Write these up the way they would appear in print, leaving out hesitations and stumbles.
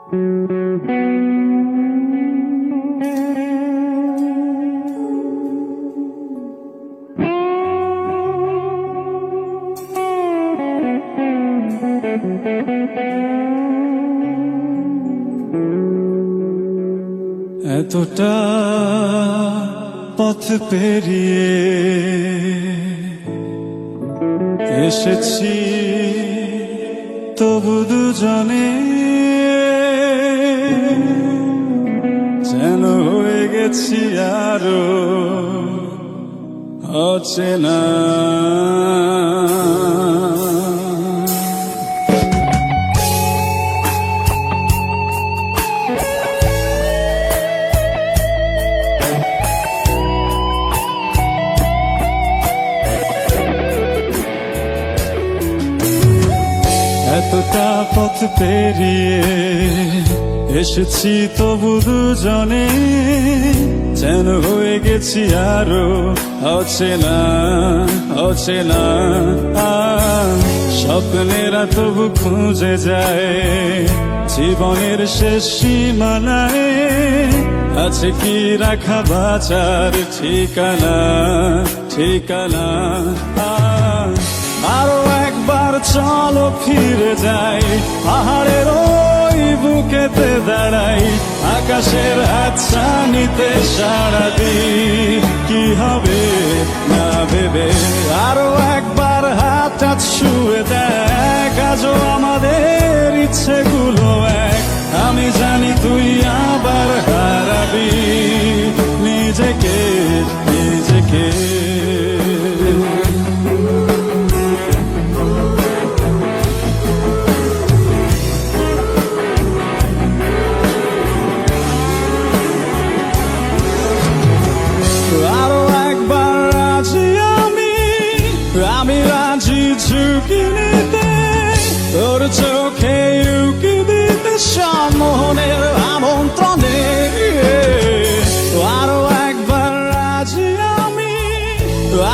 এতটা পথ পেরিয়ে এসেছি তবু দুজনে যেন হয়ে গেছি আরো অচেনা। এতটা পথ পেরিয়ে এসেছি তবু দুজনে যেন হয়ে গেছি আরো অচেনা অচেনা। স্বপ্নেরা তবু খুঁজে যায় জীবনের শেষ সীমানায়, আছে কি রাখা বাঁচার ঠিকানা ঠিকানা। আরো একবার চলো ফিরে যাই, পাহাড়ের ওই বুকেতে দাঁড়াই, আকাশের হাতছানিতে সাড়া দিই, কি হবে না ভেবে। আরো একবার হাতটা ছুঁয়ে দেখ, আজও আমাদের ইচ্ছেগুলো এক। আমি জানি তুই আবার হারাবি নিজেকে নিজেকে। আমি রাজি ঝুঁকি নিতে, তোর চোখে উকি দিতে সম্মোহনের আমন্ত্রণে। আরো একবার রাজি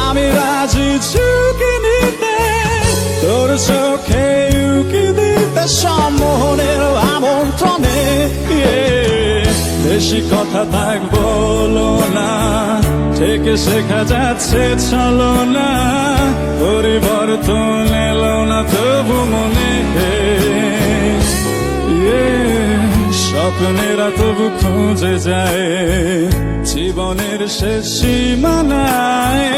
আমি রাজি ঝুঁকি নিতে, তোর চোখে উকি দিতে সম্মোহনের আমন্ত্রণে। বেশি কথা থাক বলো না, থেকে শেখা যাচ্ছে চলো না, পরিবর্তন এলো না তবু মনে। স্বপ্নেরা তবু খুঁজে যায় জীবনের শেষ সীমানায়,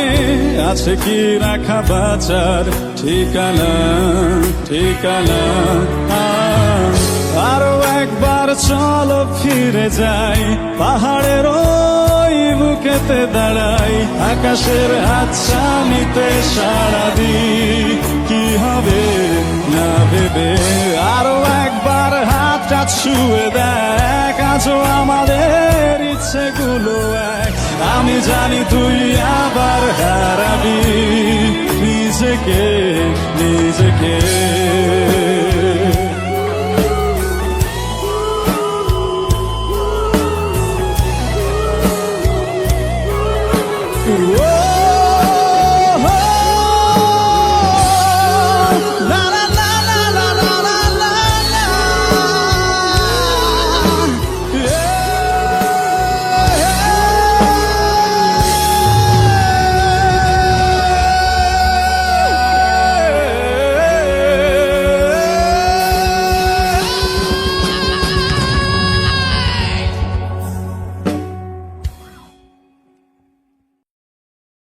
আছে কি রাখা বাঁচার ঠিকানা ঠিকানা। আরো একবার চলো ফিরে যাই, পাহাড়ের ওই বুকেতে দাঁড়াই, আকাশের হাতছানিতে সাড়া দিই, কি হবে না ভেবে। আরো একবার হাতটা ছুঁয়ে দেখ, আজও আমাদের ইচ্ছেগুলো এক। আমি জানি তুই আবার হারাবি নিজেকে নিজেকে।